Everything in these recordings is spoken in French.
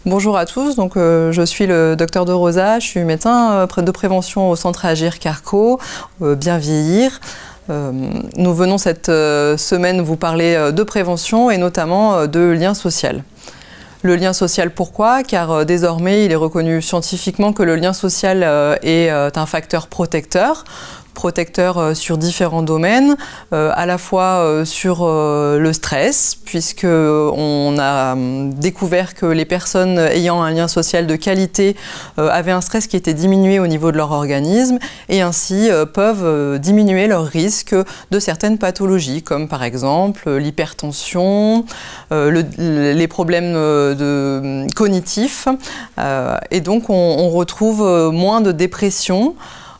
Bonjour à tous, je suis le docteur de Rosa, je suis médecin de prévention au centre Agir Carco, Bien Vieillir. Nous venons cette semaine vous parler de prévention et notamment de lien social. Le lien social, pourquoi? Car désormais, il est reconnu scientifiquement que le lien social est un facteur protecteur sur différents domaines, à la fois sur le stress, puisqu'on a découvert que les personnes ayant un lien social de qualité avaient un stress qui était diminué au niveau de leur organisme et ainsi peuvent diminuer leur risque de certaines pathologies, comme par exemple l'hypertension, les problèmes cognitifs, et donc on retrouve moins de dépression,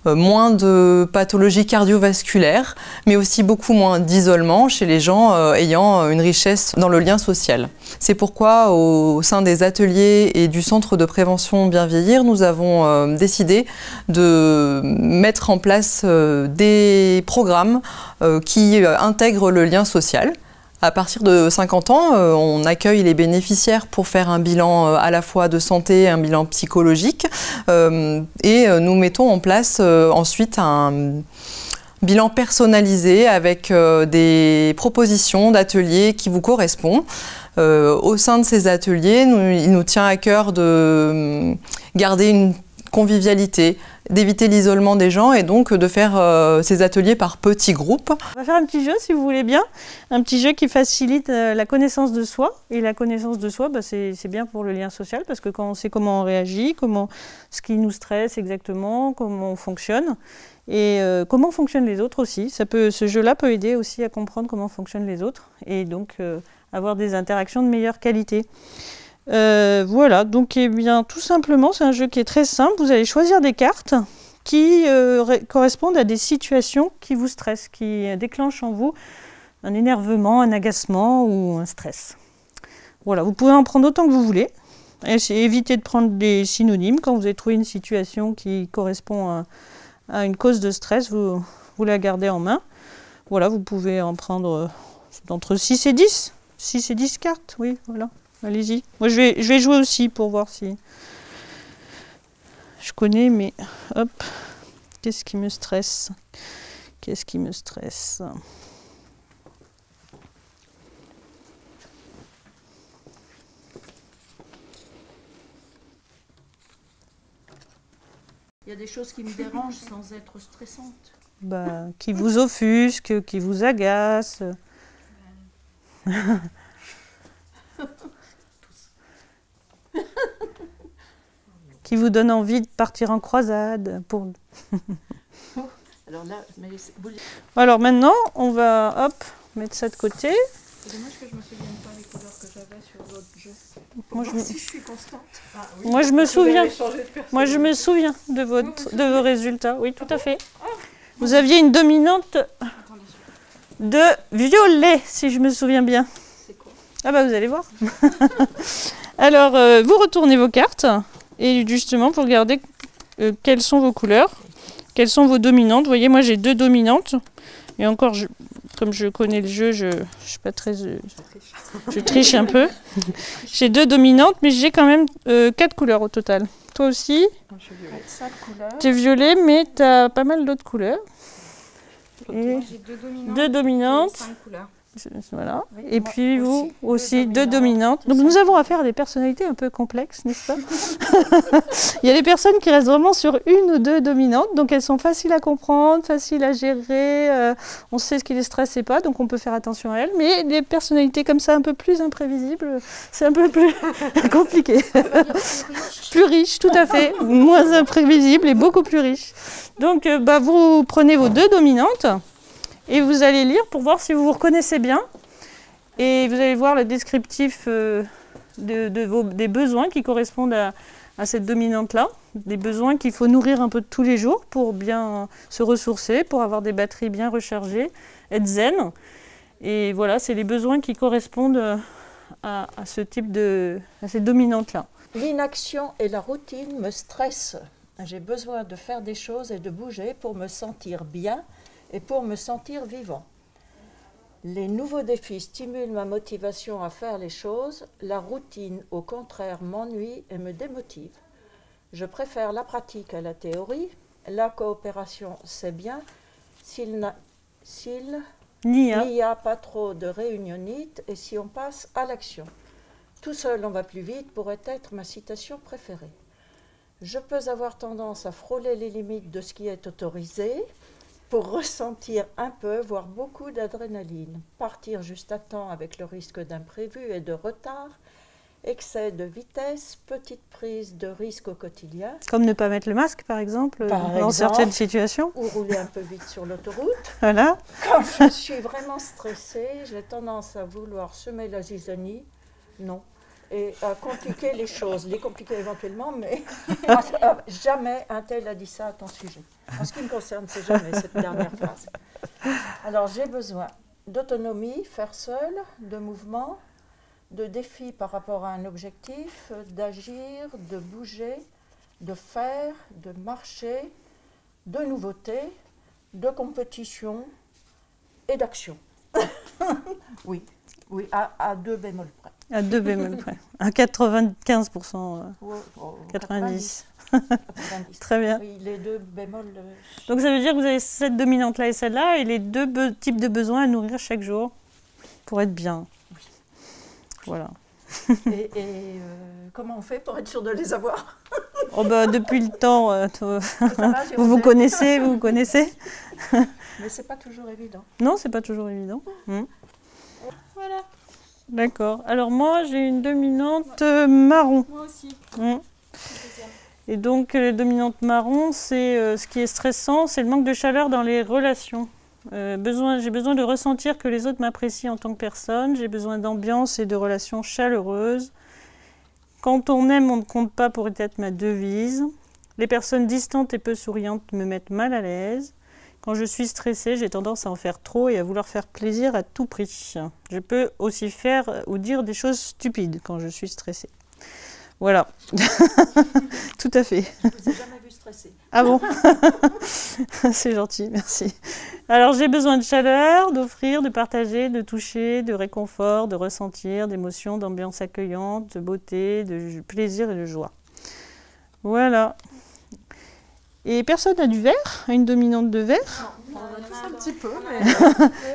moins de pathologies cardiovasculaires, mais aussi beaucoup moins d'isolement chez les gens ayant une richesse dans le lien social. C'est pourquoi, au sein des ateliers et du centre de prévention Bien Vieillir, nous avons décidé de mettre en place des programmes qui intègrent le lien social. À partir de 50 ans, on accueille les bénéficiaires pour faire un bilan à la fois de santé, un bilan psychologique, et nous mettons en place ensuite un bilan personnalisé avec des propositions d'ateliers qui vous correspondent. Au sein de ces ateliers, il nous tient à cœur de garder une convivialité, d'éviter l'isolement des gens et donc de faire ces ateliers par petits groupes. On va faire un petit jeu si vous voulez bien, un petit jeu qui facilite la connaissance de soi. Et la connaissance de soi, c'est bien pour le lien social parce que quand on sait comment on réagit, ce qui nous stresse exactement, comment on fonctionne et comment fonctionnent les autres aussi. Ce jeu-là peut aider aussi à comprendre comment fonctionnent les autres et donc avoir des interactions de meilleure qualité. Voilà, donc eh bien, tout simplement, c'est un jeu qui est très simple. Vous allez choisir des cartes qui correspondent à des situations qui vous stressent, qui déclenchent en vous un énervement, un agacement ou un stress. Voilà, vous pouvez en prendre autant que vous voulez. Évitez de prendre des synonymes. Quand vous avez trouvé une situation qui correspond à une cause de stress, vous la gardez en main. Voilà, vous pouvez en prendre entre 6 et 10. 6 et 10 cartes, oui, voilà. Allez-y. Moi, je vais jouer aussi pour voir si je connais, mais hop. Qu'est-ce qui me stresse? Qu'est-ce qui me stresse? Il y a des choses qui me dérangent sans être stressantes. Bah, qui vous offusquent, qui vous agacent. Qui vous donne envie de partir en croisade pour... Alors là, Alors maintenant, on va mettre ça de côté. C'est dommage que je ne me souvienne pas les couleurs que j'avais sur votre jeu. Si je suis constante. Ah, oui. Moi, je me souviens. Moi, je me souviens de vos résultats. Oui, tout à fait. Vous aviez une dominante de violet, si je me souviens bien. C'est quoi? Ah bah, vous allez voir. Alors, vous retournez vos cartes. Et justement, pour regarder quelles sont vos couleurs, quelles sont vos dominantes. Vous voyez, moi j'ai 2 dominantes. Et encore, comme je connais le jeu, je suis pas très... je triche un peu. J'ai 2 dominantes, mais j'ai quand même 4 couleurs au total. Toi aussi, tu es violet, mais tu as pas mal d'autres couleurs. Et j'ai 2 dominantes. Et 5 couleurs. Voilà. Oui, et puis vous aussi, 2 dominantes. Donc nous avons affaire à des personnalités un peu complexes, n'est-ce pas? Il y a des personnes qui restent vraiment sur 1 ou 2 dominantes, donc elles sont faciles à comprendre, faciles à gérer, on sait ce qui les stresse et pas, donc on peut faire attention à elles. Mais des personnalités comme ça, un peu plus imprévisibles, c'est un peu plus compliqué. Plus riche, tout à fait, moins imprévisible et beaucoup plus riche. Donc vous prenez vos 2 dominantes. Et vous allez lire pour voir si vous vous reconnaissez bien. Et vous allez voir le descriptif des besoins qui correspondent à cette dominante-là. Des besoins qu'il faut nourrir un peu tous les jours pour bien se ressourcer, pour avoir des batteries bien rechargées, être zen. Et voilà, c'est les besoins qui correspondent à cette dominante-là. L'inaction et la routine me stressent. J'ai besoin de faire des choses et de bouger pour me sentir bien et pour me sentir vivant. Les nouveaux défis stimulent ma motivation à faire les choses. La routine, au contraire, m'ennuie et me démotive. Je préfère la pratique à la théorie. La coopération, c'est bien. S'il n'y a pas trop de réunionites et si on passe à l'action. Tout seul, on va plus vite pourrait être ma citation préférée. Je peux avoir tendance à frôler les limites de ce qui est autorisé pour ressentir un peu, voire beaucoup d'adrénaline. Partir juste à temps avec le risque d'imprévu et de retard. Excès de vitesse, petite prise de risque au quotidien. Comme ne pas mettre le masque, par exemple, dans certaines situations. Ou rouler un peu vite sur l'autoroute. Voilà. Quand je suis vraiment stressée, j'ai tendance à vouloir semer la zizanie. Non. Et à compliquer les choses. Les compliquer éventuellement, mais jamais un tel a dit ça à ton sujet. En ce qui me concerne, c'est jamais cette dernière phrase. Alors, j'ai besoin d'autonomie, faire seul, de mouvement, de défis par rapport à un objectif, d'agir, de bouger, de faire, de marcher, de nouveautés, de compétition et d'action. Oui, à 2 bémols près. À 2 bémols près. À 95%. 90. 90. Très bien. Oui, les 2 bémols. Donc ça veut dire que vous avez cette dominante-là et celle-là, et les 2 types de besoins à nourrir chaque jour pour être bien. Oui. Voilà. Et comment on fait pour être sûr de les avoir? Oh bah, depuis le temps, vous connaissez. Mais c'est pas toujours évident. Non, c'est pas toujours évident. Voilà. D'accord. Alors moi, j'ai une dominante marron. Moi aussi. Et donc, les dominantes marron, c'est ce qui est stressant, c'est le manque de chaleur dans les relations. J'ai besoin de ressentir que les autres m'apprécient en tant que personne. J'ai besoin d'ambiance et de relations chaleureuses. Quand on aime, on ne compte pas pourrait être ma devise. Les personnes distantes et peu souriantes me mettent mal à l'aise. Quand je suis stressée, j'ai tendance à en faire trop et à vouloir faire plaisir à tout prix. Je peux aussi faire ou dire des choses stupides quand je suis stressée. Voilà. Tout à fait. Je vous ai jamais vu stressée. Ah bon? C'est gentil, merci. Alors j'ai besoin de chaleur, d'offrir, de partager, de toucher, de réconfort, de ressentir, d'émotions, d'ambiance accueillante, de beauté, de plaisir et de joie. Voilà. Et personne n'a du vert? Une dominante de vert? On en a tous un petit peu, mais...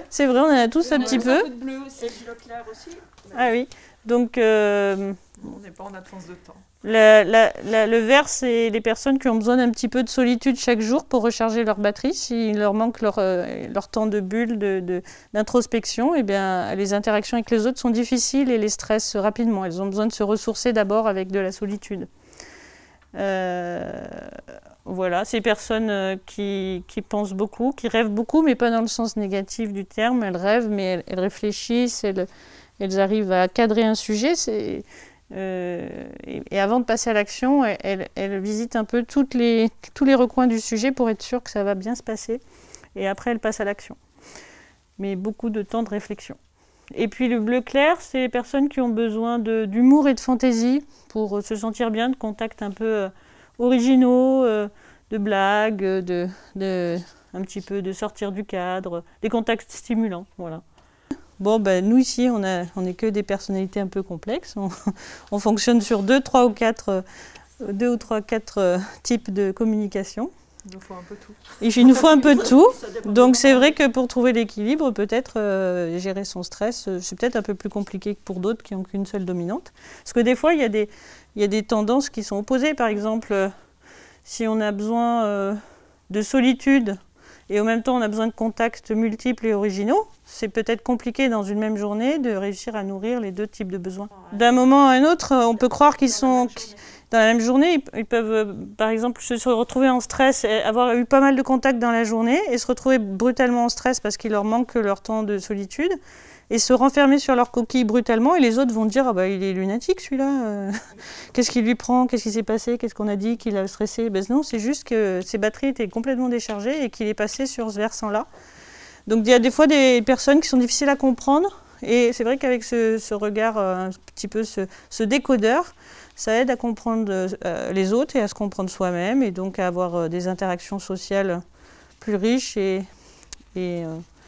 C'est vrai, on en a tous un petit peu. Un peu de bleu aussi. Et le bleu clair aussi. Ah oui. Donc... On n'est pas en absence de temps. Le vert, c'est les personnes qui ont besoin d'un petit peu de solitude chaque jour pour recharger leur batterie. S'il leur manque leur temps de bulle, d'introspection, eh bien, les interactions avec les autres sont difficiles et les stressent rapidement. Elles ont besoin de se ressourcer d'abord avec de la solitude. Voilà, ces personnes qui pensent beaucoup, qui rêvent beaucoup, mais pas dans le sens négatif du terme. Elles rêvent, mais elles réfléchissent, elles arrivent à cadrer un sujet. Et avant de passer à l'action, elle visite un peu tous les recoins du sujet pour être sûre que ça va bien se passer. Et après, elle passe à l'action. Mais beaucoup de temps de réflexion. Et puis le bleu clair, c'est les personnes qui ont besoin d'humour et de fantaisie pour se sentir bien, de contacts un peu originaux, de blagues, un petit peu de sortir du cadre, des contacts stimulants. Voilà. Bon, ben, nous ici, on n'est que des personnalités un peu complexes. On fonctionne sur 2 ou 3, 4 types de communication. Il nous faut un peu tout. Il nous faut un peu de tout. Donc c'est vrai que pour trouver l'équilibre, peut-être gérer son stress, c'est peut-être un peu plus compliqué que pour d'autres qui n'ont qu'une seule dominante. Parce que des fois, il y a des tendances qui sont opposées. Par exemple, si on a besoin de solitude et en même temps on a besoin de contacts multiples et originaux, c'est peut-être compliqué dans une même journée de réussir à nourrir les 2 types de besoins. D'un moment à un autre, on peut croire qu'ils sont... Dans la même journée, ils peuvent, par exemple, se retrouver en stress, avoir eu pas mal de contacts dans la journée et se retrouver brutalement en stress parce qu'il leur manque leur temps de solitude et se renfermer sur leur coquille brutalement et les autres vont dire « Ah bah il est lunatique celui-là, qu'est-ce qui lui prend, qu'est-ce qui s'est passé, qu'est-ce qu'on a dit, qu'il a stressé ?» Ben non, c'est juste que ses batteries étaient complètement déchargées et qu'il est passé sur ce versant-là. Donc il y a des fois des personnes qui sont difficiles à comprendre et c'est vrai qu'avec ce regard, un petit peu ce décodeur, ça aide à comprendre les autres et à se comprendre soi-même et donc à avoir des interactions sociales plus riches et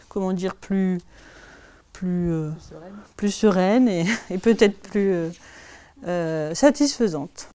comment dire, plus plus sereine et peut-être plus satisfaisante.